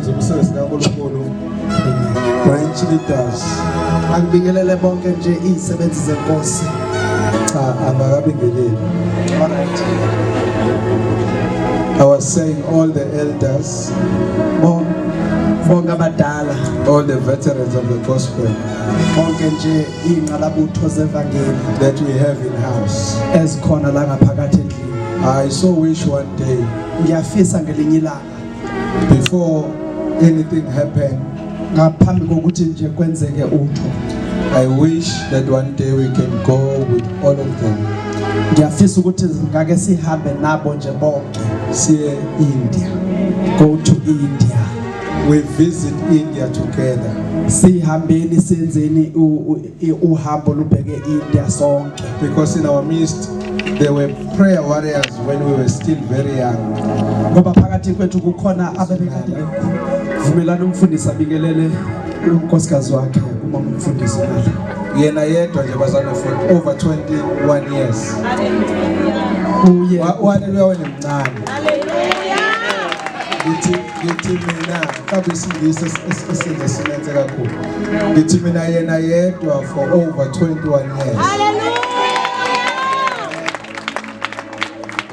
benze umsebenzi kaNkulunkulu. Branch leaders. Angibingelele bonke nje izisebenzi zenkosi. Cha angakabingeleli. All right. I was saying all the elders, bonke abadala, all the veterans of the gospel bonke nje ingqalabutho zevangeli that we have in house. ezikhona la ngaphakathi endlini. I so wish one day Ngiyafisa ngelinye ilanga before anything happened, ngaphambi kokuthi nje kwenzeke utho. I wish that one day we can go with all of them. Ngiyafisa ukuthi ngake sihambe nabo nje bonke. See India. Go to India. We visit India together. Sihambeni senzeni uhambo lubheke India sonke. Because in our midst there were prayer warriors when we were still very young. Ngoba phakathi kwethu kukhona ababekade vumelana umfundisi abingelele unkosikazi wakhe uma umfundisi nala. Yena yedwa nje bazana for over 21 years. Uye walelwa wena mncane. Ngithi mina kabisingisi esenze silenze kakhulu. Ngithi mina yena yedwa for over 21 years.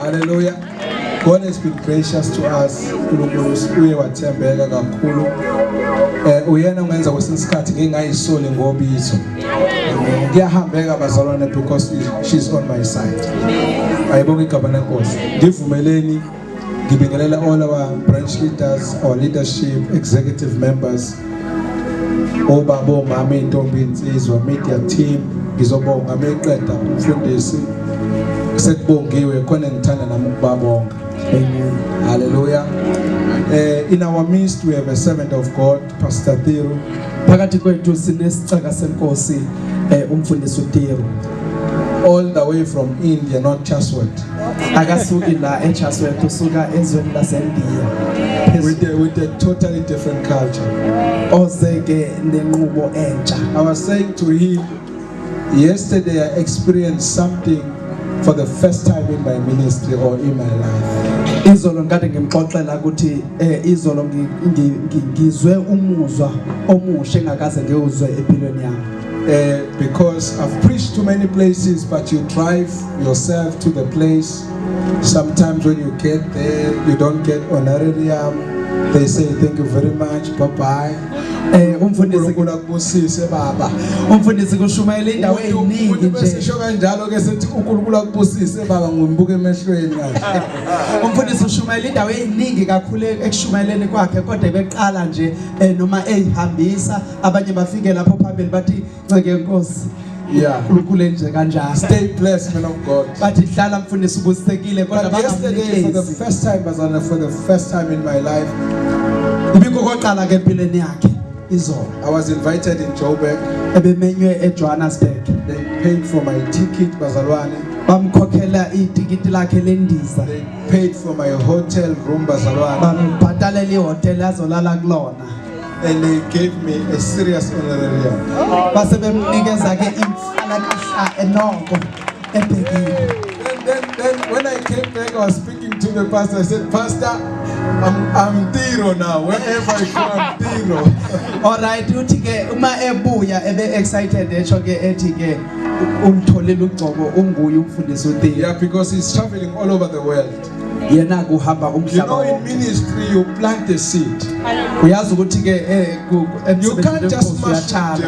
Hallelujah. God has been gracious to us. Uye wathembeka kakhulu. Uyena ungenza kwesinye isikhathi ngingayisoli ngobizo. Ngiyahambeka bazalwane because she's on my side. Ayibonga igaba lenkosi. Ngivumeleni ngibingelela all our branch leaders, our leadership, executive members. Obaba omama intombi insizwa media team ngizobonga meqeda umfundisi. Sekubongiwe khona ngithanda nami ukubabonga. Amen. Hallelujah. In our midst we have a servant of God, Pastor Thiru. Phakathi kwethu sinesicaka senkosi umfundisi uThiru. All the way from India, not Chatsworth. Akasuki la eChatsworth usuka ezweni laseNdiya. With a totally different culture. Ozeke nenqubo entsha. I was saying to him yesterday I experienced something for the first time in my ministry or in my life. Izolo ngade ngimxoxela ukuthi izolo ngizwe umuzwa omusha engakaze ngiwuzwe empilweni yami. Because I've preached to many places, but you drive yourself to the place. Sometimes when you get there, you don't get honorarium. They say thank you very much, bye-bye. Umfundisi kushumayela indawo eziningi nje. Sisho kanjalo ke sithi uNkulunkulu akubusise baba ngimbuke emehlweni kahle. Umfundisi ushumayela indawo eziningi kakhulu ekushumayeleni kwakhe kodwa beqala nje noma ehambisa abanye bafike lapho phambili bathi nceke inkosi. Yeah. uNkulunkulu nje kanjalo. Stay blessed, man of God. Bathi hlala mfundisi ubusekile kodwa yesterday for the first time bazana for the first time in my life. Ibikokoqala ke empilweni yakhe izolo. I was invited in Joburg. Ebemenywe eJohannesburg. They paid for my ticket bazalwane. Bamkhokhela itikiti lakhe lendiza. They paid for my hotel room bazalwane. Bambhatalela ihotel azolala kulona. And they gave me a serious honorarium. Base bemnikeza ke imfalakahla enongo ebhekile. Then when I came back, I was speaking to the pastor. I said, Pastor, I'm Thiru now. Wherever I go, I'm Thiru. All right, uthi ke uma ebuya ebe excited esho ke ethi ke umtholile ugcobo unguye umfundisi uThiru. Yeah, because he's traveling all over the world. Yena kuhamba You umhlaba know, in wonke. ministry, you plant a seed. Uyazi ukuthi ke You can't just mash it.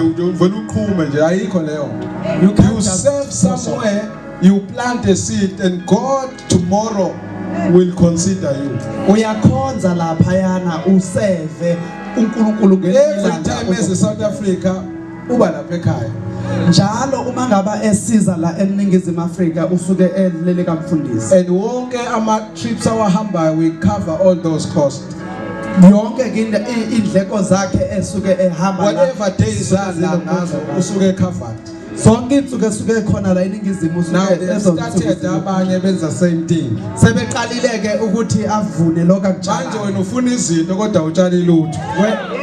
You serve somewhere, you plant a seed, and God tomorrow will consider you. Uyakhonza lapha yana useve uNkulunkulu Every time as a South Africa, uba lapha ekhaya. njalo uma ngaba esiza la eNingizimu Afrika usuke elele kamfundisi. And wonke ama trips awahamba, we cover all those costs. Yonke ke indleko zakhe esuke ehamba la. Whatever days are ngazo usuke covered. Sonke insuku esuke khona la eNingizimu Now usuke they started abanye benza same thing. sebeqalile ke ukuthi avune lokho Manje akutshala. wena ufuna izinto kodwa utshali lutho.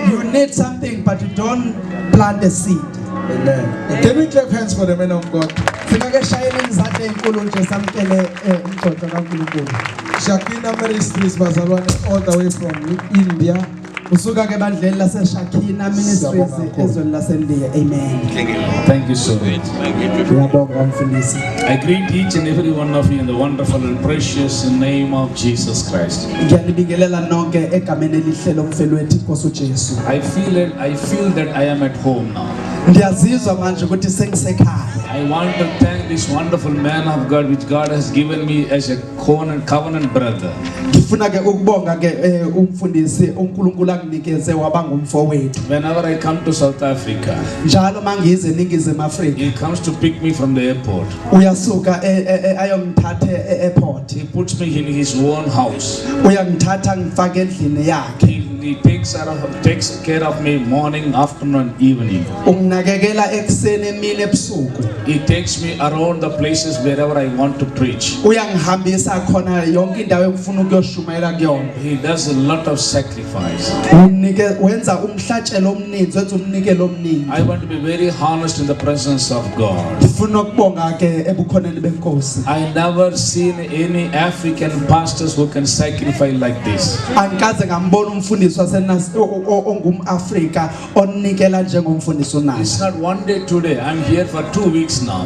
You need something but you don't plant a seed. Amen. Can we clap hands for the men of God? Singake shayela izandla ezinkulu nje samkele umgcoco kaNkulunkulu. Shakina Ministries bazalwane all the way from India. usuka ke bandleni laseShakina Ministries ezweni laseNdiya. Amen. Thank you so much. Ngiyabonga mfundisi. I greet each and every one of you in the wonderful and precious name of Jesus Christ. Ngiyalibingelela nonke egameni elihle lomfelo wethu Inkosi uJesu. I feel that I am at home now. Ngiyazizwa manje ukuthi sengisekhaya. I want to thank this wonderful man of God which God has given me as a covenant brother. Ngifuna ke ukubonga ke umfundisi uNkulunkulu anginikeze waba ngumfowethu. Whenever I come to South Africa, Njalo mangize ningizimu Afrika. he comes to pick me from the airport. Uyasuka ayongithatha e-airport. He puts me in his own house. Uyangithatha ngifake endlini yakhe. He takes care of me morning, afternoon, and evening. Unginakekela ekseni emini ebusuku. He takes me around the places wherever I want to preach. Uyangihambisa khona yonke indawo ekufuna ukuyoshumayela kuyona. He does a lot of sacrifice. Wenza umhlatshelo omningi, wenza umnikelo omningi. I want to be very honest in the presence of God. Ngifuna ukubonga ke ebukhoneni benkosi. I never seen any African pastors who can sacrifice like this. Angikaze ngambona umfundisi waseNasi ongumAfrika onikela njengomfundisi uNasi. It's not one day today. I'm here for 2 weeks now.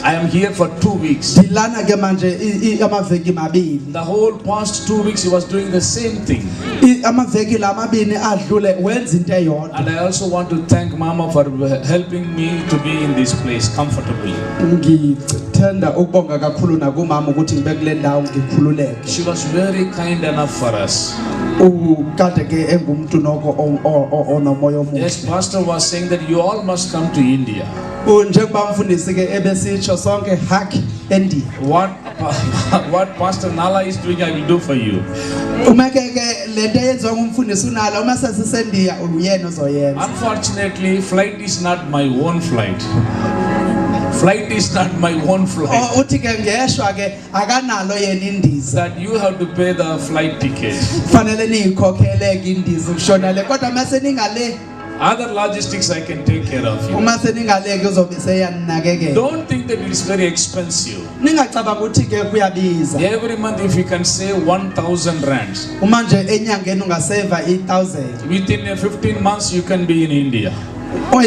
I am here for 2 weeks. Dilana ke manje amaveki mabili. The whole past 2 weeks he was doing the same thing. Amaveki lamabili adlule wenza into eyodwa. And I also want to thank Mama for helping me to be in this place comfortably. Ngithanda ukubonga kakhulu nakumama ukuthi ngibe kule ndawo ngikhululeke. She was very kind enough for us. Ukade ke engumuntu noko onomoya omuhle. Yes, Pastor was saying that you all must come to India. Njengoba mfundisi ke ebesitsho sonke hak eNdiya. What Pastor Nala is doing, I will do for you. Uma ke lento yenziwa ngumfundisi uNala uma sesisendiya uyena ozoyenza. Unfortunately, flight is not my own flight. Flight is not my own flight. Uthi ke ngeshwa ke akanalo yena indiza. That you have to pay the flight ticket. Kufanele niyikhokhele ke indiza ukushona le kodwa mase ningale. Other logistics I can take care of you. Uma seningale ke uzobe seyanakekela. Don't think that it is very expensive. Ningacabanga ukuthi ke kuyabiza. Every month if you can save 1,000 rands. Uma nje enyangeni ungaseva 1,000. Within 15 months you can be in India.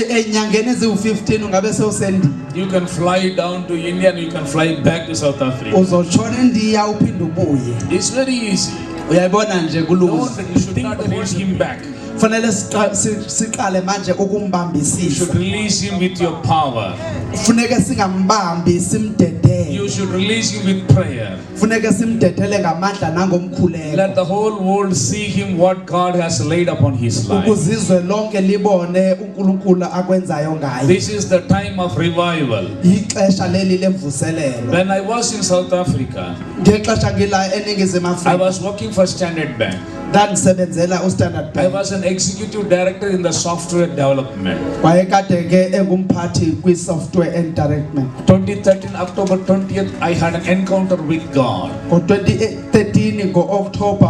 Enyangeni eziwu15 ungabe sewuseNdiya. You can fly down to India and you can fly back to South Africa. Uzoshona eNdiya uphinde ubuye. It's very easy. Uyayibona nje kulula. You should not hold him back. Fanele siqale manje You ukumbambisisa. should release him with your power. Funeke singambambi simdedele. You should release him with prayer. Funeke simdedele ngamandla nangomkhuleko. Let the whole world see him what God has laid upon his life. Ukuzizwe lonke libone uNkulunkulu akwenzayo ngayo. This is the time of revival. Ixesha leli lemvuselelo. When I was in South Africa, Ngexesha ngila eningizimu I Afrika. was working for Standard Bank. Ndisebenzela uStandard I Bank. was an executive director in the software development. Wayekade ke engumphathi kwi-software and development. 2013 October 20th, I had an encounter with God. Ngo-2013 ngo-October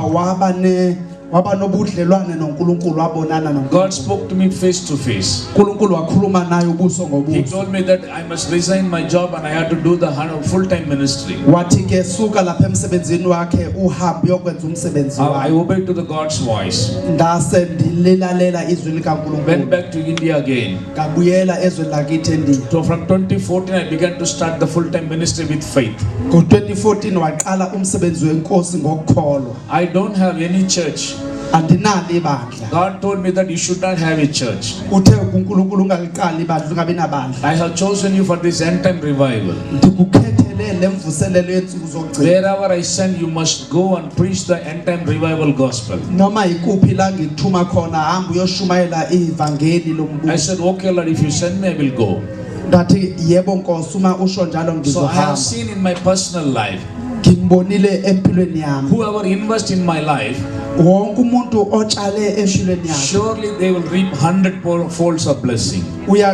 waba nobudlelwane noNkulunkulu wabonana God noNkulunkulu. spoke to me face to face. uNkulunkulu wakhuluma naye ubuso He ngobuso. told me that I must resign my job and I had to do the full-time ministry. Wathi ke suka lapha emsebenzini wakhe uhambe uyokwenza umsebenzi I wakhe. obeyed to the God's voice. Ngase ndililalela izwi Went likaNkulunkulu. back to India again. Ngabuyela ezweni lakithi eNdiya. So from 2014, I began to start the full-time ministry with faith. Ngo-2014 waqala umsebenzi wenkosi ngokukholwa. I don't have any church. Andinalo ibandla. God told me that you should not have a church. Uthe uNkulunkulu ungaliqali ibandla ungabi nabandla. I have chosen you for this end-time revival. Ndikukhethele lemvuselelo yensuku zokugcina. Wherever I send, you must go and preach the end-time revival gospel. Noma ikuphi la ngithuma khona hamba uyoshumayela ivangeli I lombuso. said, okay, Lord, if you send me, I will go. Ngathi yebo Nkosi uma usho njalo So I have ngizohamba. seen in my personal life, Ngimbonile empilweni yami. whoever invests in my life, Wonke umuntu otshale empilweni yakhe surely they will reap 100-fold of blessing.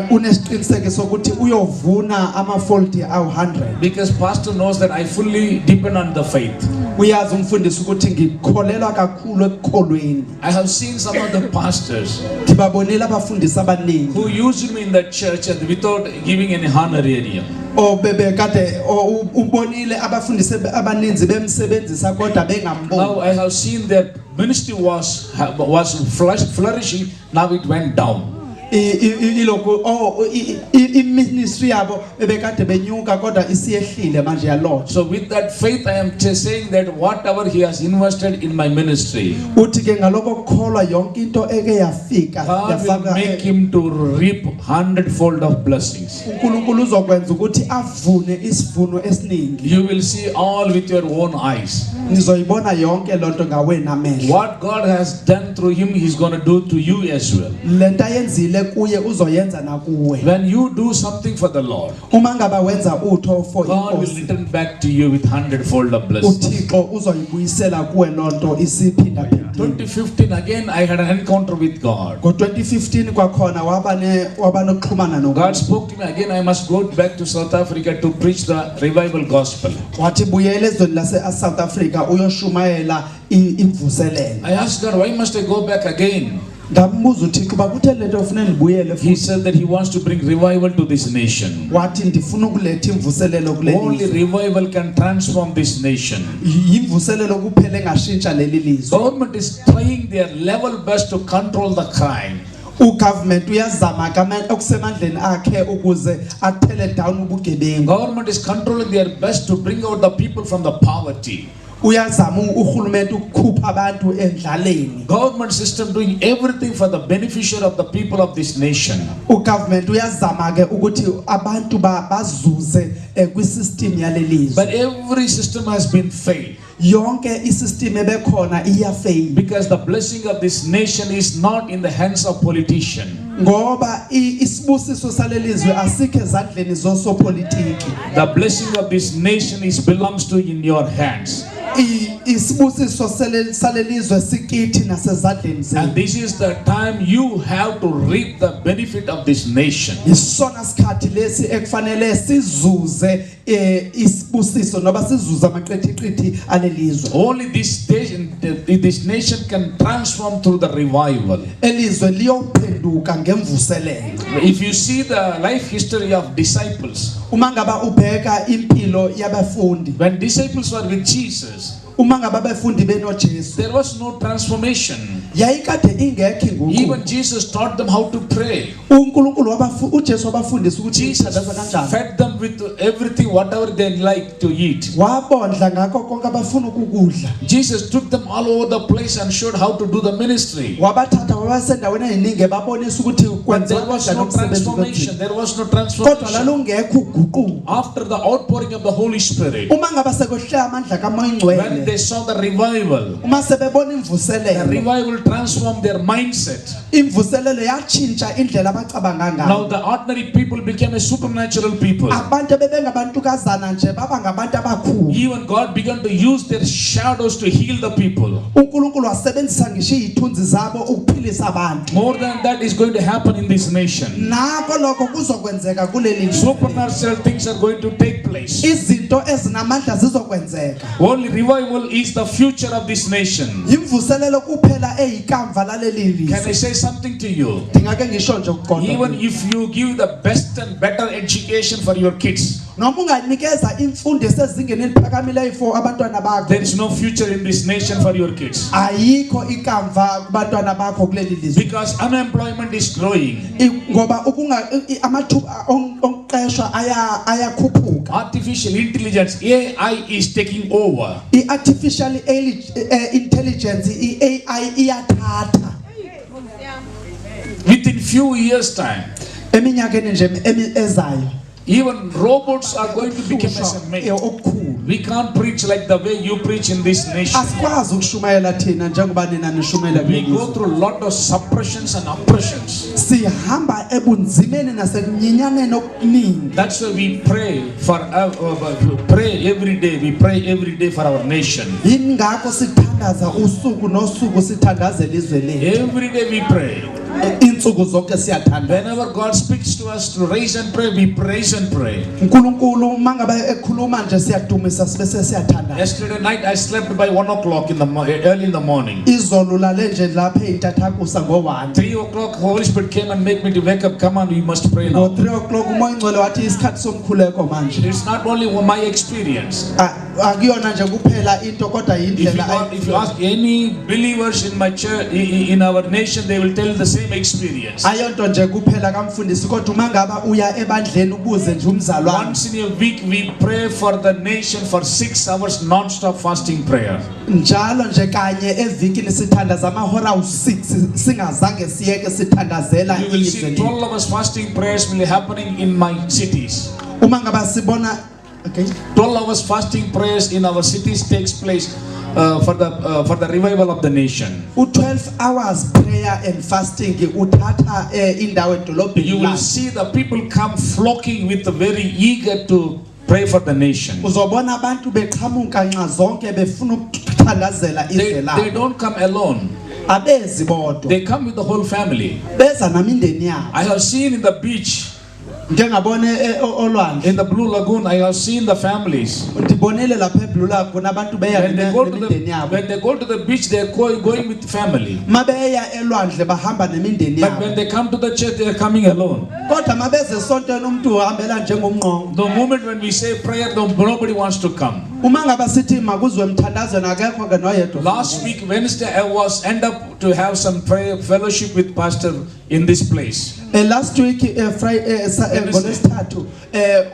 unesiqiniseko sokuthi uyovuna amafoldi awu100. Because pastor knows that I fully depend on the faith. Uyazi umfundisi ukuthi ngikholelwa kakhulu ekukholweni. I have seen some of the pastors Ngibabonile abafundisi abaningi who used me in the church and without giving any honorarium. obebe kade ubonile abafundisi abaninzi bemsebenzisa kodwa Now bengamboni. I have seen their ministry was flourishing, now it went down. iloko ministry yabo bebekade benyuka kodwa isiyehlile manje yalodwa. So with that faith, I am just saying that whatever he has invested in my ministry, uthi ke ngaloko kukholwa yonke into eke yafika God will make him to reap 100-fold of blessings. uNkulunkulu uzokwenza ukuthi avune isivuno esiningi. You will see all with your own eyes. Nizoyibona yonke lonto ngawena amehlo. What God has done through him, he's going to do to you as well. Lento ayenzile kuye uzoyenza nakuwe. When you do something for the Lord, Uma ngaba wenza utho for God will inkosi, return back to you with 100-fold of blessings. uThixo uzoyibuyisela kuwe lonto isiphinda phindile. 2015 again, I had an encounter with God. Ngo-2015 kwakhona waba nokuxhumana God noNkulunkulu. spoke to me again. I must go back to South Africa to preach the revival gospel. Wathi buyela ezweni lase-South Africa uyoshumayela imvuselelo. I asked God, why must I go back again? Ngambuza uThixo bakuthe lento ufuna ngibuyele He futhi. said that he wants to bring revival to this nation. Wathi ndifuna ukuletha imvuselelo kuleli Only lizwe. revival can transform this nation. Imvuselelo kuphela engashintsha leli lizwe. Government is trying their level best to control the crime. Ugovernment uyazama okusemandleni akhe ukuze athele down ubugebengu. Government is controlling their best to bring out the people from the poverty. Uyazama uhulumeni ukukhupha abantu endlaleni. Government system doing everything for the beneficiary of the people of this nation. Ugovernment uyazama ke ukuthi abantu bazuze kwisystem yalelizwe. But every system has been failed. Yonke isystem ebekhona iyafail. Because the blessing of this nation is not in the hands of politicians. Ngoba isibusiso salelizwe asikho ezandleni zosopolitiki. The blessing of this nation belongs to in your hands. Isibusiso salelizwe sikithi nasezandleni zenu. And this is the time you have to reap the benefit of this nation. Isona sikhathi lesi ekufanele sizuze isibusiso noba sizuze amaqethiqithi alelizwe. Only this nation can transform through the revival. Elizwe liyophenduka ngemvuselelo. If you see the life history of disciples, Uma ngaba ubheka impilo yabafundi, when disciples were with Jesus, uma ngaba abafundi benoJesu, there was no transformation. yayikade ingekho inguquko. Even Jesus taught them how to pray. uNkulunkulu uJesu wabafundisa ukuthi Jesus ithandaza kanjani. fed them with everything, whatever they like to eat. Wabondla ngakho konke abafuna ukukudla. Jesus took them all over the place and showed how to do the ministry. Wabathatha wabasendaweni eziningi babonisa ukuthi But kwenziwa there was kanjani no umsebenzi transformation. wethu. There was no Kodwa transformation. lalungekho uguquko. After the outpouring of the Holy Spirit, Uma ngaba sekwehle amandla kaMoya when Ingcwele, they saw the revival, uma sebebona the imvuselelo, revival transformed their mindset. imvuselelo yatshintsha indlela abacabanga Now ngayo. the ordinary people became a supernatural people. Abantu bebengabantukazana nje baba ngabantu abakhulu. Even God began to use their shadows to heal the people. uNkulunkulu wasebenzisa ngisho izithunzi zabo ukuphilisa abantu. More than that is going to happen in this nation. Nakho lokho kuzokwenzeka kuleli lizwe. Supernatural things are going to take place. Izinto ezinamandla zizokwenzeka. Only revival is the future of this nation. Imvuselelo kuphela eyikamva laleli Can I lizwe. say something to you? Ngake ngisho nje ukuqonda. Even if you give the best and better education for your kids, Noma unganikeza imfundo esezingeni eliphakamileyo for abantwana bakho, there is no future in this nation for your kids. ayikho ikamva kubantwana bakho kuleli lizwe. Because unemployment is growing. Ngoba amathuba okuqeshwa ayakhuphuka. Artificial intelligence, AI, is taking over. I-artificial intelligence, i-AI iyathatha. Within few years' time, Eminyakeni nje ezayo. even robots are going to become as a mate. Okukhulu. We can't preach like the way you preach in this nation. Asikwazi ukushumayela thina njengoba nina nishumayela We go kuleli. through a lot of suppressions and oppressions. Sihamba ebunzimeni nasekunyenyaneni okuningi. That's why we pray pray every day. We pray every day for our nation. Ingakho sithandaza usuku nosuku sithandazela izwe lethu. Every day we pray. insuku zonke siyathandana. Whenever God speaks to us to raise and pray, we praise and pray. uNkulunkulu mangabe ekhuluma nje siyadumisa sibese siyathandana. Yesterday night I slept by 1 o'clock early in the morning. Izolo lale nje lapha eintathakusa ngo1. 3 o'clock, Holy Spirit came and made me to wake up. Come on, we must pray now. Ngo3 o'clock umoya ngcwele wathi isikhathi somkhuleko manje. It's not only my experience. Akuyona nje kuphela into kodwa indlela If you ask any believers in my church, in our nation, they will tell the same experience. ayonto nje kuphela kamfundisi kodwa mangaba uya ebandleni ubuze nje umzalwane. Once in a week, we pray for the nation for 6 hours non-stop fasting prayer. Njalo nje kanye evikini sithandaza amahora u6 singazange siyeke sithandazela You will see izwe. 12 hours fasting prayers will be happening in my cities. Uma ngaba sibona okay 12 hours fasting prayers in our cities takes place for the revival of the nation. u12 hours prayer and fasting uthatha indawo edolobheni. You will see the people come flocking with very eager to pray for the nation. Uzobona abantu beqhamuka nxa zonke befuna ukuthandazela izwe They labo. don't come alone. Abezi bodwa. They come with the whole family. Beza namindeni yabo. I have seen in the beach, Ngengabone olwandle. in the Blue Lagoon, I have seen the families. Ndibonile lapha eBlue Lagoon abantu beya When they go to nemindeni yabo. when they go to the beach, they are going with family. Mabeya elwandle bahamba nemindeni But when yabo. they come to the church, they are coming alone. Kodwa mabeze esontweni umuntu uhambela njengomnqonqo. The moment when we say prayer, nobody wants to come. Uma ngaba sithi makuzwe umthandazweni akekho ke noyedwa. Last week, Wednesday, I was end up to have some prayer fellowship with Pastor in this place. Last week Friday ngolesithathu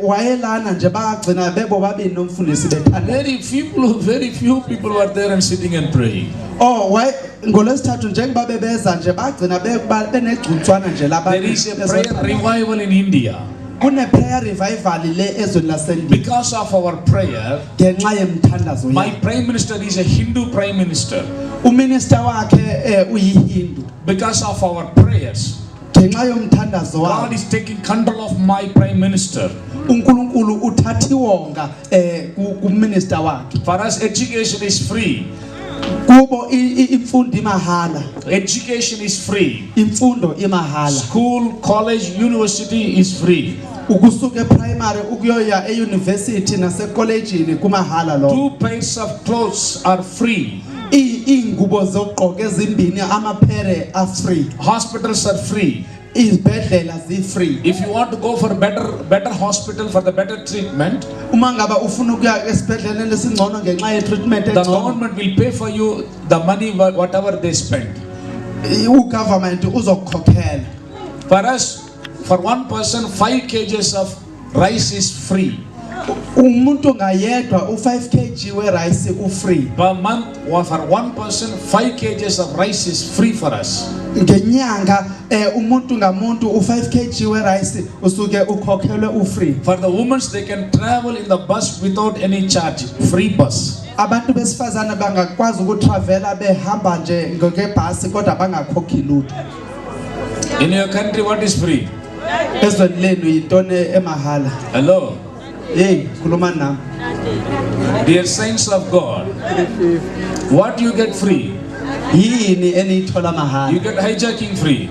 wayelana nje bagcina bebo babini nomfundisi bethanda. Very few people were there and sitting and praying. Oh why ngolesithathu njengoba bebeza nje bagcina benegcuntswana nje laba. There is a prayer revival in India. Kune prayer revival le ezweni laseNdiya. Because of our prayer, Ngenxa yemthandazo my yakhe. prime minister is a Hindu prime minister. Uminister wakhe uyiHindu. Because of our prayers, Ngenxa yomthandazo God wakhe. is taking control of my prime minister. uNkulunkulu uthathi wonga kuminister wakhe. For us, education is free. Kubo imfundo imahala. Education is free. Imfundo imahala. School, college, university is free. Ukusuka primary ukuyoya euniversity nasecollegeini kumahala lo. 2 pairs of clothes are free. Ingubo zokugqoka ezimbini amaphere are free. Hospitals are free. Izibhedlela zi free. If you want to go for better hospital for the better treatment, Uma ngaba ufuna ukuya esibhedlela lesingcono ngenxa ye treatment the engcono. government will pay for you the money whatever they spend. uGovernment uzokukhokhela. For us, for one person, 5 kgs of rice is free. Umuntu ngayedwa u5 kg we rice u-free. Per month, or for one person, 5 kgs of rice is free for us. Ngenyanga umuntu ngamuntu u5 kg we rice usuke ukhokhelwe u-free. For the women, they can travel in the bus without any charge, free bus. Abantu besifazana bangakwazi ukutravela behamba nje ngebhasi kodwa bangakhokhi lutho. In your country, what is free? Ezweni lenu yintoni emahala? Hello, Hey, khuluma nami. dear saints of God, what you get free? Yini eniyithola mahala? You get hijacking free,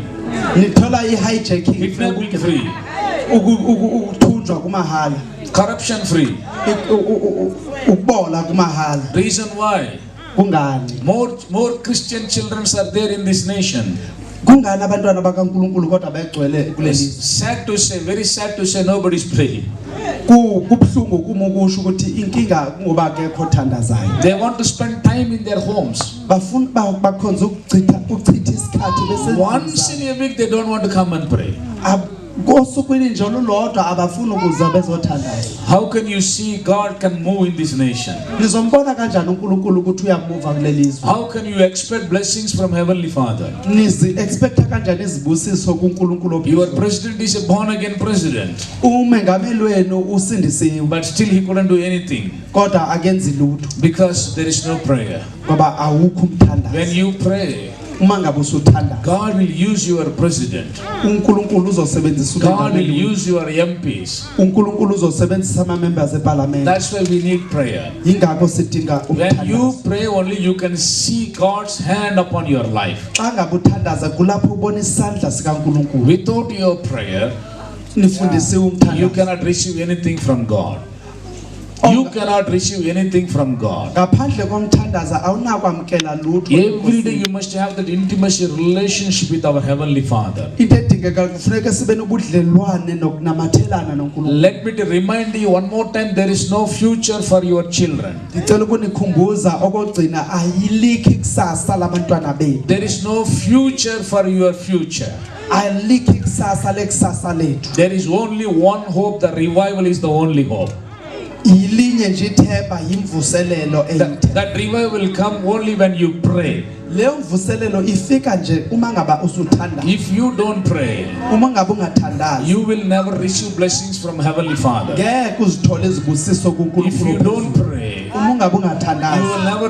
Nithola i-hijacking kidnapping free, ukuthunjwa kumahala. corruption free. Ukubola kumahala. Reason why? Kungani? More Christian children are there in this nation. Kungani abantwana bakaNkulunkulu kodwa begcwele kuleli? Sad to say, very sad to say, nobody's praying. Kubhlungu kumusho ukuthi inkinga ngoba akekho thandazayo. They want to spend time in their homes. Bafuna bakhonza ukuchitha isikhathi bese Once in a week, they don't want to come and pray. kosukwini nje olulodwa abafuna ukuza bezothandaza. How can you see God can move in this nation? Nizombona kanjani uNkulunkulu ukuthi uyamuva kulelizwe? How can you expect blessings from Heavenly Father? Nizi expecta kanjani izibusiso kuNkulunkulu ophezulu? Your president is a born again president, Umengameli wenu usindisiwe but still he couldn't do anything kodwa akenzi lutho because there is no prayer. ngoba awukho umthandazo. When you pray, uma ngabe usuthandaza God will use your president. uNkulunkulu uzosebenzisa God will uMongameli use your MPs. uNkulunkulu uzosebenzisa ama members eParliament That's why we need prayer. ingakho sidinga When you ukuthandaza pray only, you can see God's hand upon your life. xa ngabe uthandaza kulapho ubona isandla sikaNkulunkulu Without your prayer, nifundisiwe you umthandazo cannot receive anything from God. You cannot receive anything from God. ngaphandle komthandaza awunakwamkela lutho Every day you must have that intimacy relationship with our Heavenly Father. into edingeka kufuneka sibe nobudlelwane nokunamathelana noNkulunkulu Let me remind you one more time, there is no future for your children. ngicela ukunikhumbuza okugcina ayilikho ikusasa labantwana bethu There is no future for your future. ayilikho ikusasa lekusasa lethu There is only one hope. The revival is the only hope. yilinye nje ithemba yimvuselelo eyithe That revival will come only when you pray. leyo mvuselelo ifika nje uma ngaba usuthanda If you don't pray, uma ngabe ungathandazi you will never receive blessings from Heavenly Father. ngeke uzithole izibusiso If you kuNkulunkulu don't pray, uma ungabe you will ungathandazi never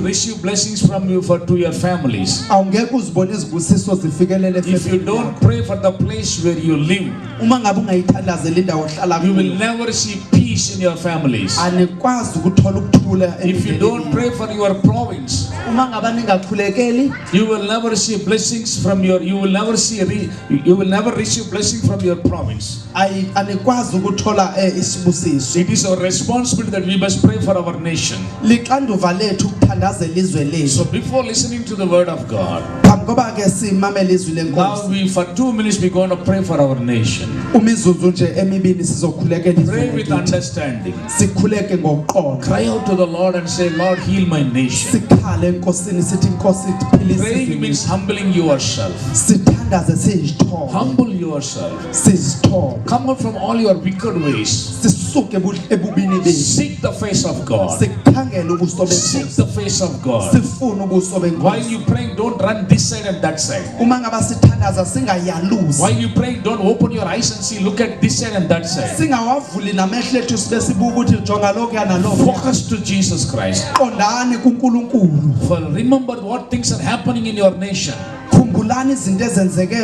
receive blessings from you to your families. awungeke uzibone izibusiso zifikelele If you efamilini don't yakho. pray for the place where you live, uma ngabe ungayithandazeli indawo ohlala you will kuyo never see peace in your families. anikwazi ukuthola ukuthula If you don't emndenini pray for your province, uma ngabe ningakhulekeli you will never receive blessings from your. You will never receive blessings from your province. anikwazi ukuthola isibusiso It is our responsibility that we must pray for our nation. liqanduva lethu ukuthandazela izwe So lethu before listening to the word of God, phambi koba ke simamele izwi now lenkosi for 2 minutes we're going to pray for our nation. umizuzu nje emibili sizokhulekela izwe Pray with lethu understanding. sikhuleke ngokuqonda Cry out to the Lord and say, Lord, heal my nation. sikhale enkosini sithi inkosi iphilise Praying izwe means humbling yourself. sithandaze sizithobe Humble yourself. sizithobe Come out from all your wicked ways. sisuke ebubini bethu Seek the face of God. sikhangele ubuso Seek benkosi the face of God. sifuna ubuso While benkosi you praying, don't run this side and that side. uma ngaba sithandaza singayaluzi While you praying, don't open your eyes and see, look at this side and that side. singawavuli namehlo ethu sibe sibuka ukuthi jonga lokhuya nalokhuya Focus to Jesus Christ. qondani kuNkulunkulu For remember what things are happening in your nation. khumbulani izinto ezenzeke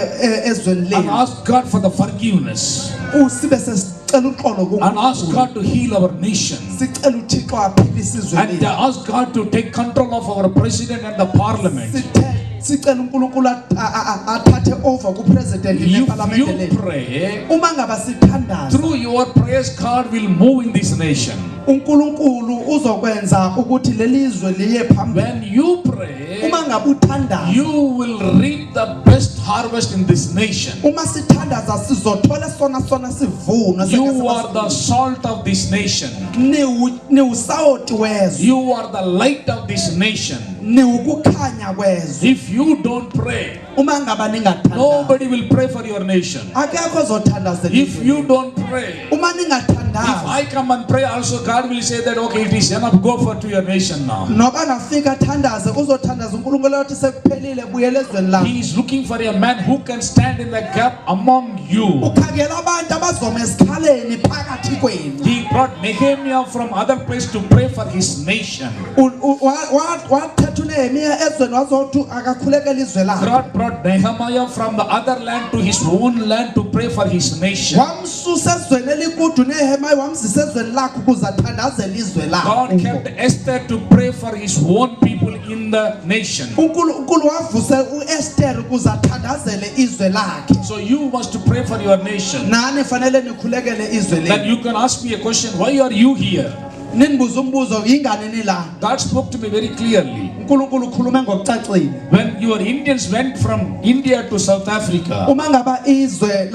ezweni And lethu ask God for the forgiveness. usibe sesicela uxolo And ask kuNkulunkulu God to heal our nation. sicela uThixo aphilise izwe And lethu ask God to take control of our president and the parliament. sicela uNkulunkulu athathe over kupresident If neparlamente you lethu pray, uma ngaba sithandaza through your prayers, God will move in this nation. uNkulunkulu uzokwenza ukuthi lelizwe liye phambili When you pray, uma ngabe uthandaza you will reap the best harvest in this nation. uma sithandaza sizothola sona sivuno You are the salt of this nation. niwusawoti wezwe You are the light of this nation. niwukukhanya kwezwe If you don't pray, uma ngaba ningathandaza nobody will pray for your nation. akekho ozothandazela If izwe you don't pray, uma if ningathandaza I come and pray also, God will say that, okay, it is enough, go for to your nation now. noba nafika athandaze uzothandaza uNkulunkulu othi sekuphelile buyela ezweni lakho He is looking for a man who can stand in the gap among you. ukhangela abantu abazoma esikhaleni phakathi kwenu He brought Nehemiah from other place to pray for his nation. wathetha uNehemiya ezweni wazothi akakhulekela izwe lakhe God brought Nehemiah from the other land to his own land to pray for his nation. wamsusa ezweni elikude uNehemiya wamzisa ezweni lakhe ukuze athandazele izwe God lakhe kept Esther to pray for his own people in the nation. uNkulunkulu wavuse uEsther ukuze athandazele izwe lakhe So you must pray for your nation. nani fanele nikhulekele izwe Then lenu you can ask me a question, why are you here? ninibuza umbuzo yingane nila God spoke to me very clearly. uNkulunkulu ukhulume ngokucacile When your Indians went from India to South Africa, uma ngaba izwe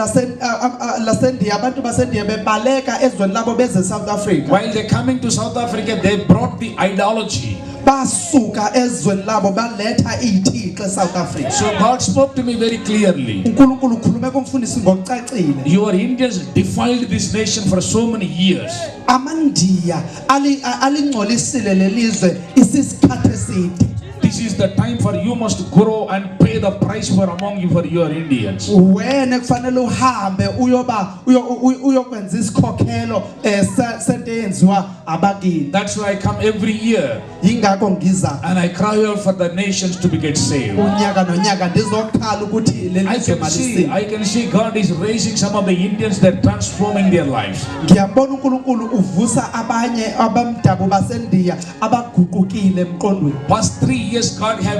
lasendiya abantu basendiya bebaleka ezweni labo beze South Africa while they're coming to South Africa, they brought the ideology. basuka ezweni labo baletha ithixo eSouth Africa So God spoke to me very clearly. uNkulunkulu ukhulume kumfundisi ngokucacile Your Indians defiled this nation for so many years. amandiya alingcolisile lelizwe isikhathi eside The this is the time for you must grow and pay the price for among you for your Indians. Wena kufanele uhambe uyokwenza isikhokhelo sentenziwa abakini. That's why I come every year Ingakho ngiza and I cry out for the nations to get saved. unyaka nonyaka ndizokhala ukuthi lelizwe malisini. I can see God is raising some of the Indians that are transforming their lives. Ngiyabona uNkulunkulu uvusa abanye abamdabu baseNdiya abaguqukile emqondweni. Past 3 years, God gave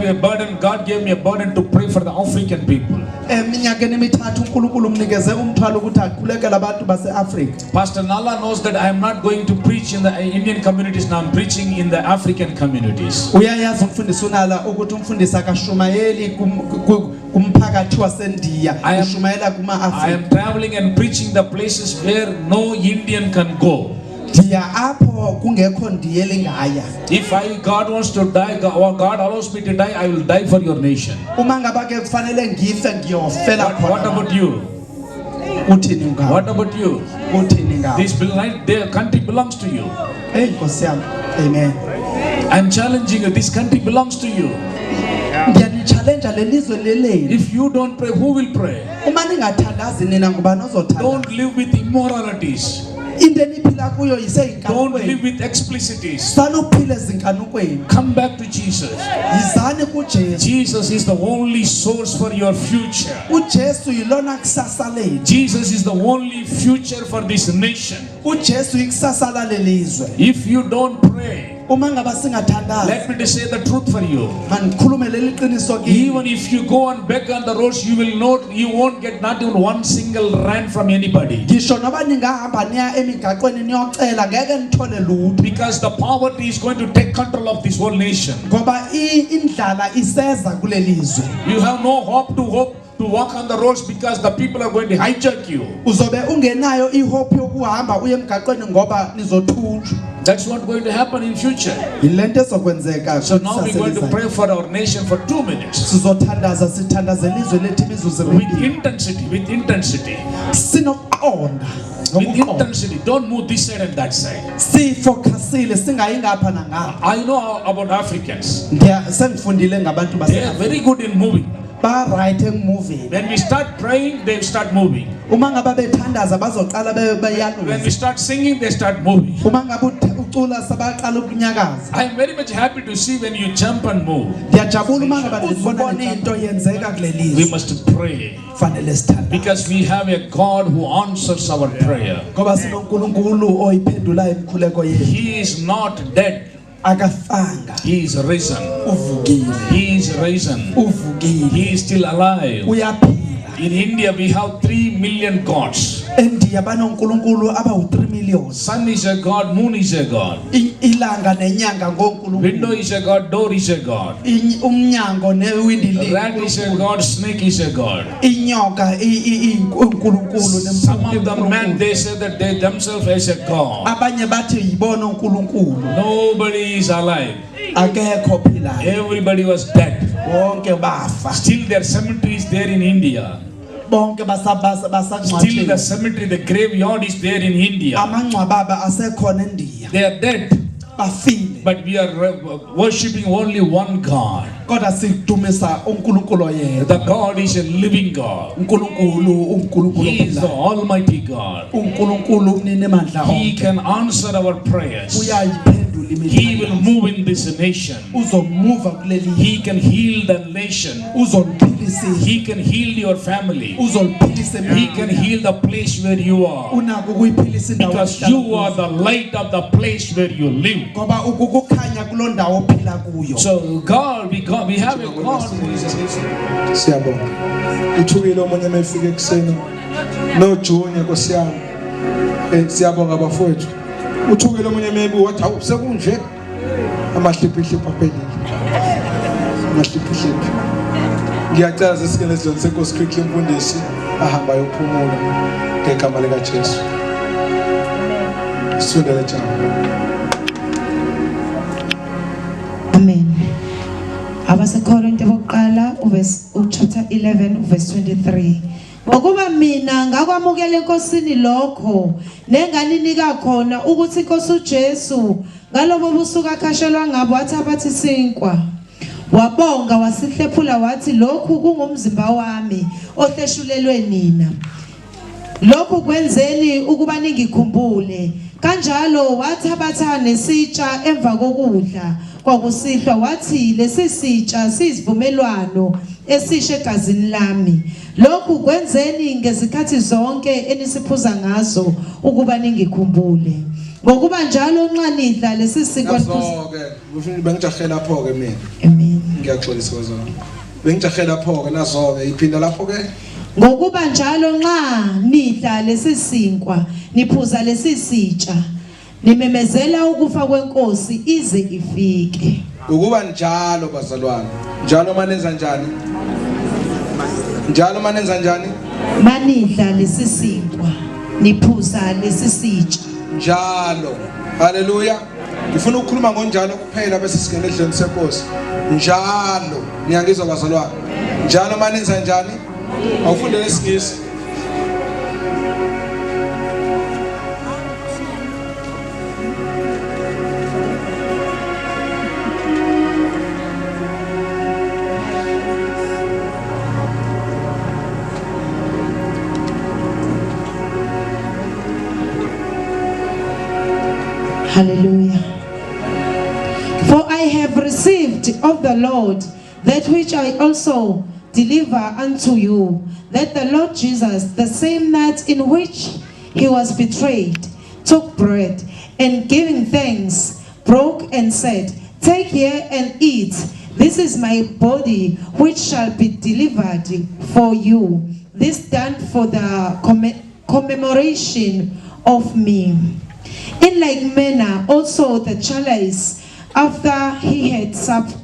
me a burden to pray for the African people. Eminyakeni emithathu uNkulunkulu umnikeze umthwalo ukuthi aqhubekele abantu baseAfrika. Pastor Nala knows that I am not going to preach in the Indian communities now. I'm preaching in the African communities. Uyayazi umfundisi uNala ukuthi umfundisi akashumayeli kumphakathi waseNdiya, ushumayela I kuma-Afrika. am traveling and preaching the places where no Indian can go. Ndiya apho kungekho ndiye lingaya. If God wants to die, or God allows me to die, I will die for your nation. Uma ngaba ke kufanele ngife ngiyofela What about you? Uthini ngabo? What about you? Uthini ngabo? Their country belongs to you. Hey Nkosi yami. Amen. I'm challenging you. This country belongs to you. Ngiyani-challenge lelizwe leleni. If you don't pray, who will pray? Uma ningathandazi nina ngubani ozothanda? Don't live with immoralities. Into eniphila kuyo Don't yiseyinkanukweni. live with explicities. Sanuphile ezinkanukweni. Come back to Jesus. Yizani kuJesu. Jesus is the only source for your future. uJesu yilona kusasa lethu. Jesus is the only future for this nation. uJesu ikusasa lalelizwe. If you don't pray, Uma ngaba singathandazi, let me just say the truth for you. manikhulume leli qiniso kini. Even if you go and beg on the roads, you won't get not even one single rand from anybody. Ngisho noba ningahamba niya emigaqweni niyocela ngeke nithole lutho. Because the poverty is going to take control of this whole nation. Ngoba indlala iseza kulelizwe. You have no hope to walk on the roads because the people are going to hijack you. Uzobe ungenayo ihope yokuhamba uye emgaqweni ngoba nizothunjwa. That's what's going to happen in future. Yilento ezokwenzeka. So now we're going to pray for our nation for 2 minutes. Sizothandaza sithandazela izwe lethu imizuzu With emibili. with intensity. Sinokuqonda. With Ngokuqonda. intensity. Don't move this side and that side. Sifocusile singayi ngapha nangapha. I know about Africans. Sengifundile ngabantu They are base. very good in moving. Ba right moving. When we start praying, they start moving. Uma ngaba bethandaza bazoqala When beyaluza. we start singing, they start moving. Uma ngaba ucula sabaqala ukunyakaza. I am very much happy to see when you jump and move. Ngiyajabula uma ngaba ngibona into yenzeka We kulelizwe. must pray Fanele sithandaze. because we have a God who answers our prayer. Ngoba sinoNkulunkulu oyiphendula imikhuleko yethu. He is not dead. Akafanga. He is risen. Uvukile. He is risen. Uvukile. He is still alive. Uyaphila. In India, we have 3 million gods. eNdiya banoNkulunkulu abawu3 million. Sun is a god, moon is a god. Ilanga nenyanga Window ngoNkulunkulu. is a god, door is a god. Umnyango newindi Rat is a god, snake is a god. inyoka uNkulunkulu Some of the men, nemfuyo. they say that they themselves as a god. Abanye bathi yibona uNkulunkulu. Nobody is alive. Akekho philayo. Everybody was dead. Bonke bafa. Still their cemetery is there in India. Bonke Still the basangcwatshile. cemetery, the graveyard is there in India. Amangcwababa asekhona eNdiya. They are dead. Bafile. But we are worshipping only one God. Kodwa sidumisa uNkulunkulu yedwa. The God is a living God. uNkulunkulu He is the ophilayo. Almighty God. uNkulunkulu umnini mandla He onke. can answer our prayers. Uyayiphendula He will imithando. move in this nation. Uzomuva kuleli. He can heal the nation. Uzoliphilisa. He can heal your family. Uzoliphilisa He can heal the place where you are. Unako kuyiphilisa indawo. Because you are the light of the place where you live. Ngoba ukukukhanya kulondawo ophila kuyo. So God, we have a God who is a Siyabonga. Uthukile omunye mefike ekseni. No Junior nkosiyami. Siyabonga bafowethu. Uthukile omunye mebu wathi awu sekunje. Amahliphi aphelile. Amahliphi. Ngiyacela sesikele sizona seNkosi Creek imfundisi ahamba yophumula ngegama lika Jesu. Sundele njalo. Amen. Abasekorinte bokuqala chapter 11 verse 23. Ngokuba mina ngakwamukela enkosini lokho nenganinika khona ukuthi inkosi uJesu ngalobo busuku akhashelwa ngabo wathi abathi sinkwa wabonga wasihlephula wathi lokhu kungumzimba wami ohleshulelwe nina. Lokhu kwenzeni ukuba ningikhumbule. Kanjalo wathabatha nesitsha emva kokudla kwakusihlwa wathi lesi sitsha sizivumelwano esishe egazini lami. Lokhu kwenzeni ngezikhathi zonke enisiphuza ngazo ukuba ningikhumbule. Ngokuba njalo nxa nidla lesi sinkwa ke bengijahela lapho ke mina. Amen. Ngiyaxolisa wazona. Bengijahela lapho ke nazo ke iphinda lapho ke. Ngokuba njalo nxa nidla lesi sinkwa niphuza lesi sitsha nimemezela ukufa kwenkosi ize ifike. Ukuba njalo bazalwane. Njalo manenza njani? Njalo manenza njani? Manidla lesi sinkwa niphuza lesi sitsha. Njalo. Haleluya. Ngifuna ukukhuluma ngonjalo kuphela bese singena edleni senkosi. Njalo. Ngiyangizwa bazalwane. Njalo manenza njani? Awufunde lesingisi. Hallelujah. For I have received of the Lord that which I also deliver unto you, that the Lord Jesus, the same night in which he was betrayed, took bread, and giving thanks, broke and said, Take here and eat. This is my body, which shall be delivered for you. This done for the commemoration of me. In like manner, also the chalice, after he had supped,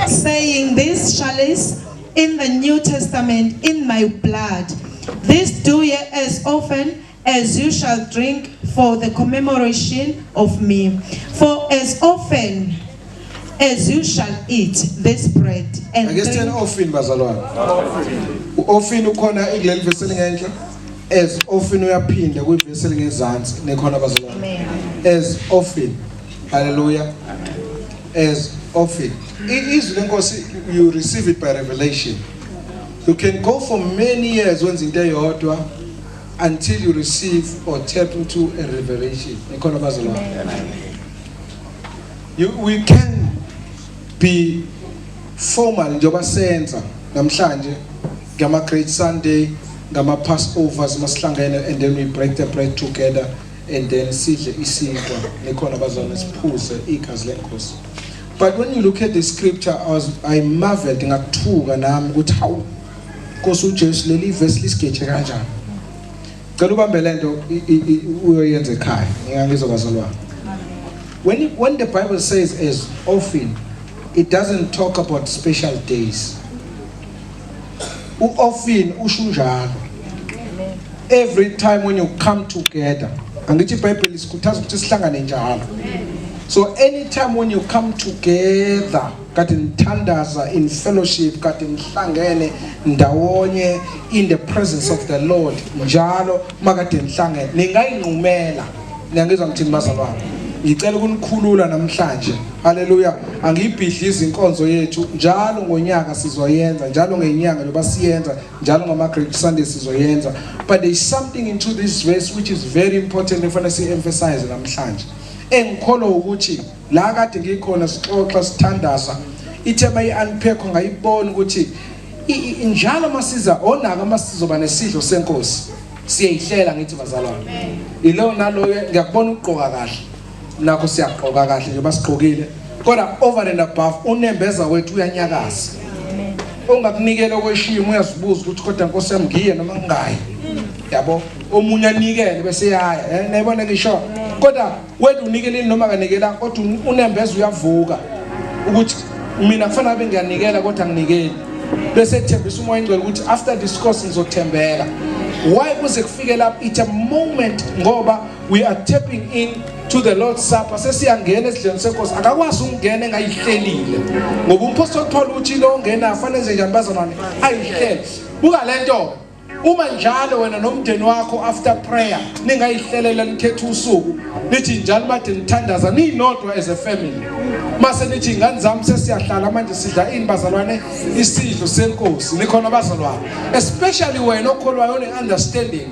saying this chalice in the New Testament in my blood. This do ye as often as you shall drink for the commemoration of me. For as often as you shall eat this bread and drink. Often bazalwane. Often ukhona ikuleli verse elingenhla. As often uyaphinda kwiverse elingezansi nekhona bazalwane. As often. Hallelujah. As often. Izwi lenkosi you receive it by revelation. You can go for many years wenza into eyodwa until you receive or tap into a revelation. Nekhona bazalwane. We can be formal njoba senza namhlanje ngama Great Sunday ngama Passovers masihlangene and then we break the bread together and then sidle isinkwa nekhona bazalwane siphuze igazi lenkosi. But when you look at the scripture I marveled ngakuthuka nami ukuthi hawu Nkosi uJesu leli verse lisigeje kanjani. Cela ubambe lento uyoyenza ekhaya ngiyangizwa bazalwane. When the Bible says as often, it doesn't talk about special days. Often ushunjalo. Every time when you come together. Angithi iBhayibheli isikhuthaza ukuthi sihlangane njalo. So anytime when you come together, kade nithandaza in fellowship, kade nihlangene ndawonye in the presence of the Lord, njalo makade nihlangene ningayinqumela. Ngiyangizwa ngithini bazalwane. Ngicela ukunikhulula namhlanje. Hallelujah. Angiyibhidliza inkonzo yethu njalo ngonyaka sizoyenza, njalo ngenyanga njoba siyenza, njalo ngama Great Sunday sizoyenza. But there is something into this verse which is very important efana si emphasize namhlanje. Engikholwa ukuthi la kade ngikhona sixoxa sithandaza ithema iunpack ngayibona ukuthi njalo masiza onaka masizoba nesidlo senkosi siyayihlela ngithi bazalwane. Ilo nalo ngiyakubona uqoka kahle. Nakho siyaqoka kahle nje basigqokile kodwa over and above unembeza wethu uyanyakaza. Ongakunikela okweshimo uyazibuza ukuthi kodwa Nkosi yami ngiye noma ngingayi. Yabo omunye anikele bese yaya nayibona ngisho kodwa wethu unikele noma kanikela kodwa unembeza uyavuka ukuthi mina kufanele abe ngiyanikela kodwa nginikele bese ethembisa umoya ingcwele ukuthi after this course ngizothembeka. Why kuze kufike lapho it's a moment ngoba we are tapping in to the Lord's Supper. Sesiyangena esidleni senkosi akakwazi ukungena engayihlelile ngoba umpostoli Paul uthi lo ongena afanele enze njani bazalwane ayihlele. Buka lento uma njalo wena nomndeni wakho after prayer ningayihlelela nikhetha usuku nithi njalo manje nithandaza ninodwa as a family mase nithi ingane zami sesiyahlala manje sidla ini bazalwane isidlo senkosi nikhona bazalwane especially wena okholwayo une-understanding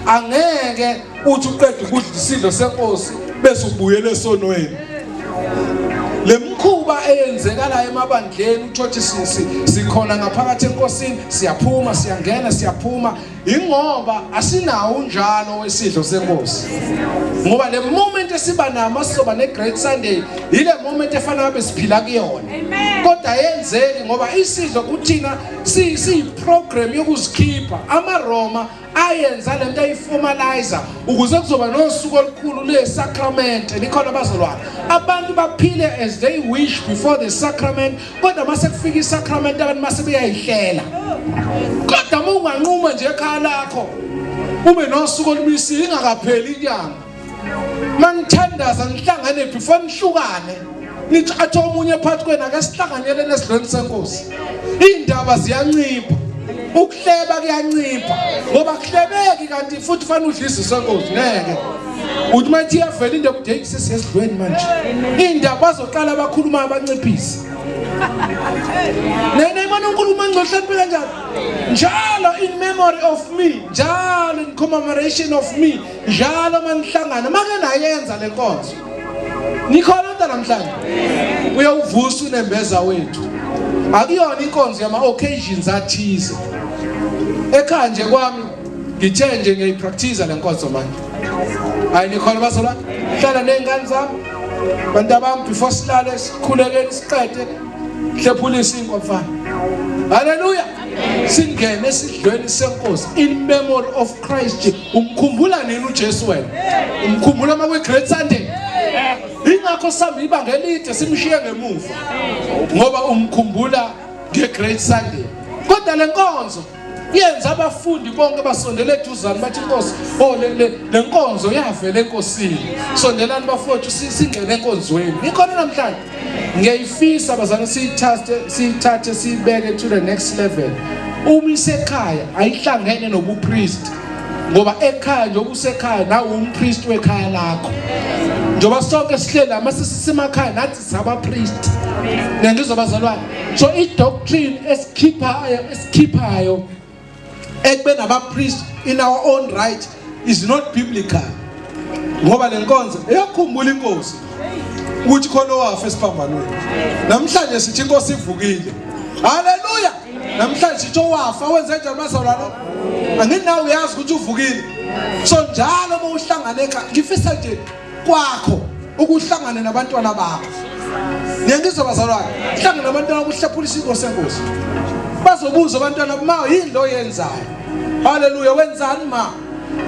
angeke uthi uqeda ukudla isidlo senkosi bese ubuyele esonweni le mkhuba eyenzekala emabandleni uthothi sikhona ngaphakathi enkosini siyaphuma siyangena siyaphuma ingoba asinawo njalo wesidlo senkosi ngoba le moment esiba nama sizoba ne Great Sunday ile moment efana ngabe siphila kuyona kodwa yenzeki ngoba isidlo kuthina si program yokuzikhipha amaRoma ayenza lento ayiformalizer ukuze kuzoba nosuku olukhulu le sacrament likhona bazalwane abantu baphile as they wish before the sacrament kodwa mase kufika isacrament abantu mase beyayihlela kodwa uma unganquma nje ekhaya lakho ube nosuku olubisi ingakapheli inyanga mangithandaza ngihlangane before nihlukane nithi atho omunye phakathi kwena ake sihlanganyele nesidlweni senkosi indaba ziyancipha ukuhleba kuyancipha ngoba kuhlebeki kanti futhi fanele udlise senkosi ngeke uthi mathi yavela into kudeki sesiyesidlweni manje indaba bazoqala abakhuluma abanciphisi nene imana uNkulunkulu ngcohlanipe kanjani njalo in memory of me njalo in commemoration of me njalo manihlangana make nayenza lenkonzo nikhona nta namhlanje uyawuvusa unembeza wethu akuyona inkonzo yama occasions athize ekhaya nje kwami ngithe nje ngiyayipractice lenkonzo manje hayi nikhona bazalwane hlala nezingane zami bantu bami before silale sikhulekeni siqede hlephulisa inkofana haleluya singene esidlweni senkosi in memory of Christ umkhumbula nini uJesu wena umkhumbula makwe Great Sunday ingakho sami ibanga elide simshiye ngemuva ngoba umkhumbula ngeGreat Sunday kodwa lenkonzo yenza abafundi bonke basondele eduzane bathi inkosi le nkonzo yavela enkosini sondelani bafowethu singene enkonzweni nikhona namhlanje ngiyayifisa bazana siyithathe sibeke to the next level uma isekhaya ayihlangene nobupriest ngoba ekhaya nje obusekhaya nawe umpriest wekhaya lakho njoba sonke sihleli amasisemakhaya nathi sabapriest nengizobazalwane so idoctrine esikhiphayo ekube nabapriest in our own right is not biblical ngoba lenkonzo eyakhumbula inkosi ukuthi khona wafa esiphambanweni namhlanje sithi inkosi ivukile haleluya namhlanje sithi wafa wenze njani bazalwane anginawe uyazi ukuthi uvukile so njalo uma uhlangana ekhaya ngifisa nje kwakho ukuhlangana nabantwana bakho ngiyangizobazalwane hlangana nabantwana ukuhlephulisa inkosi senkosi bazobuza abantwana ma yini lo yenzayo haleluya wenzani ma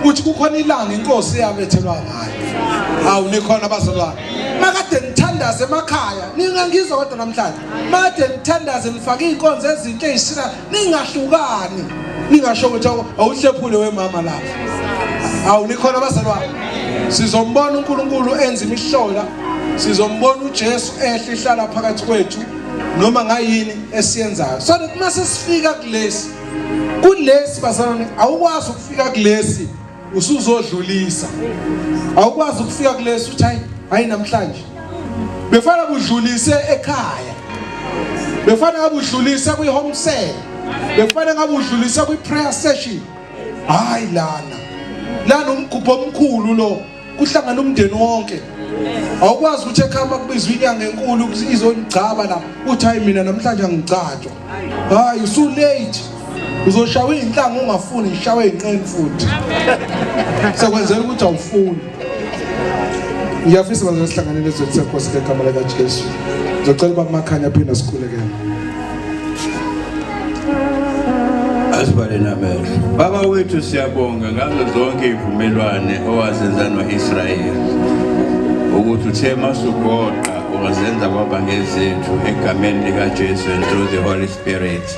uthi kukhona ilanga inkosi yabethelwa ngayo awu nikhona bazalwane makade nithandaze emakhaya ningangizwa kodwa namhlanje makade nithandaze nifake inkonzo ezinto ezisina ningahlukani ningasho ukuthi awuhlephule wemama lapha awu nikhona bazalwane sizombona uNkulunkulu enza imihlola sizombona uJesu ehle ihlala phakathi kwethu noma ngayini esiyenzayo so that mase sifika kulesi bazalwane awukwazi ukufika kulesi usuzodlulisa awukwazi ukufika kulesi uthi hayi namhlanje befana budlulise ekhaya befana ngabudlulisa kwi-home cell befana ngabudlulisa kwi-prayer session hayi lana umkhupho omkhulu lo kuhlangana umndeni wonke awukwazi ukuthi ekhaya kubizwa inyanga enkulu izonigcaba la uthi hayi mina namhlanje angigcatshwa hayi usu late uzoshawa inhlanga ungafuni ngishawe inqeni futhi sekwenzela ukuthi awufuni ngiyafisa bazwe sihlanganele ezweni senkosi ngegama lika Jesu ngicela bamakhanya phina sikhulekele asibale namehlo baba wethu siyabonga ngazo zonke ivumelwane owazenza noIsrayeli ukuthi uthe masugoqa wazenza kwaba ngezethu egameni lika Jesu and through the Holy Spirit.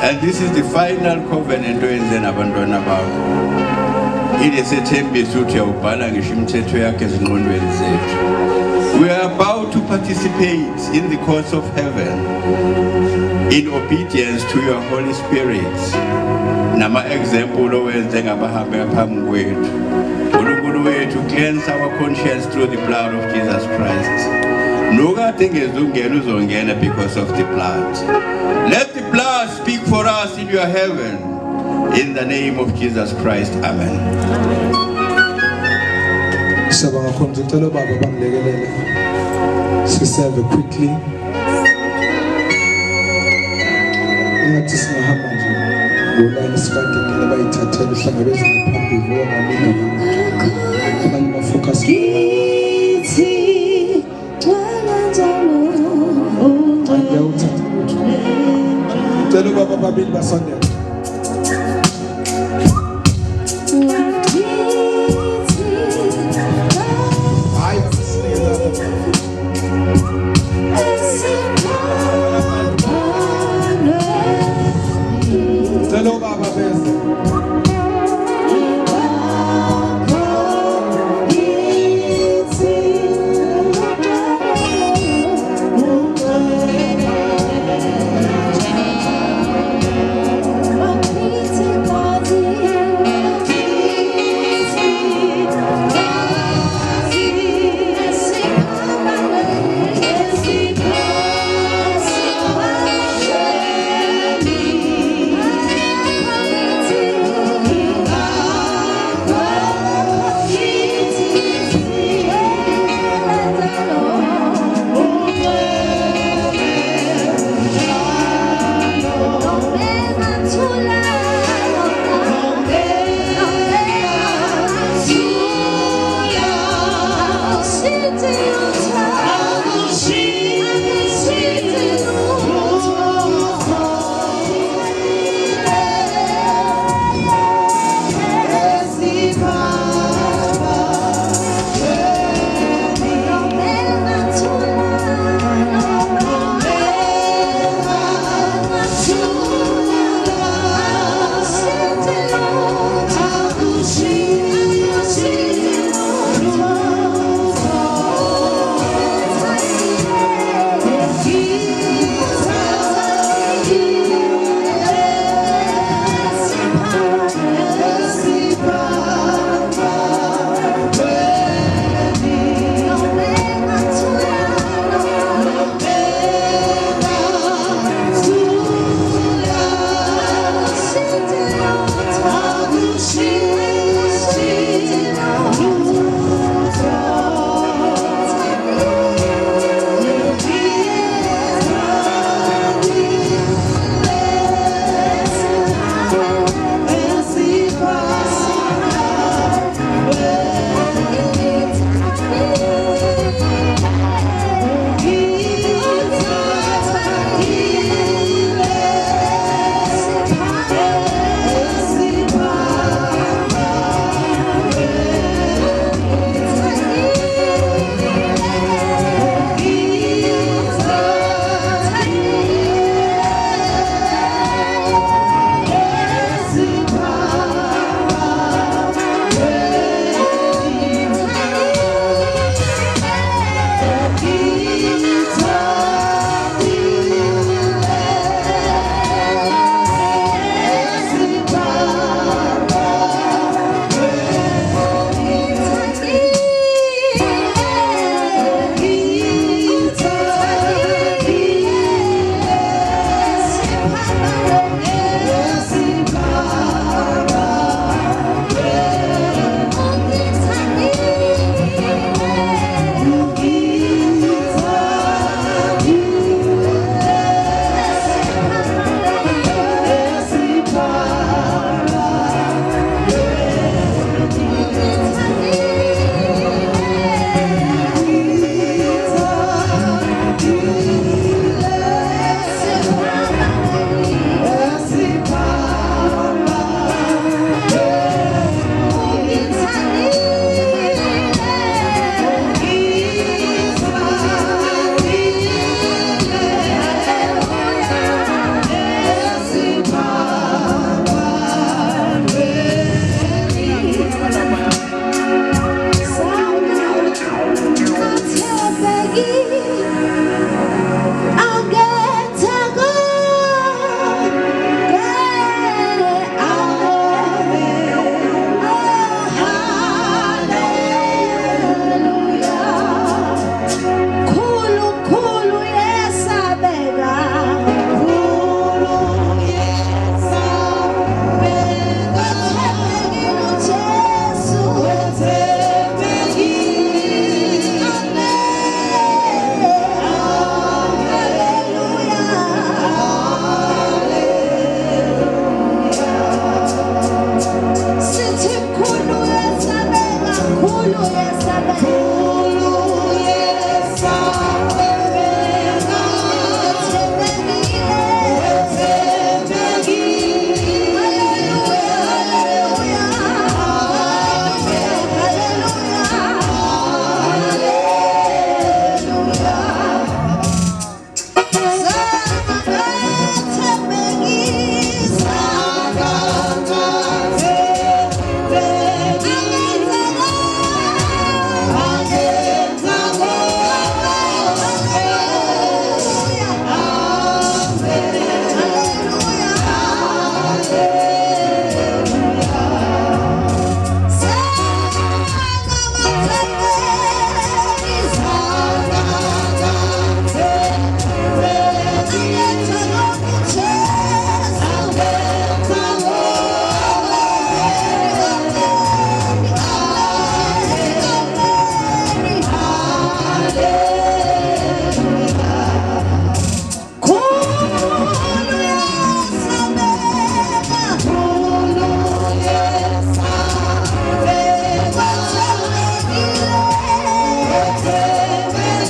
And this is the final covenant oyenze nabantwana bakho. Ilesethembiso uthi uyawubhala ngisho imithetho yakhe ezingqondweni zethu. We are about to participate in the courts of heaven in obedience to your Holy Spirit. Nama exam basebenze ngabahambe ngaphambi kwethu. uNkulunkulu wethu cleanse our conscience through the blood of Jesus Christ. Nokade ngezungena uzongena because of the blood. Let the blood speak for us in your heaven. In the name of Jesus Christ. Amen. Siyabonga khona ngicela baba bangilekelele. Siserve quickly. Ngathi singahamba nje. Ngoba sibandekile bayithathela uhlangabezana phambili wongamile abanye bafocus Tell baba babili basondela. Hayi Tell baba bese.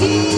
Jesus.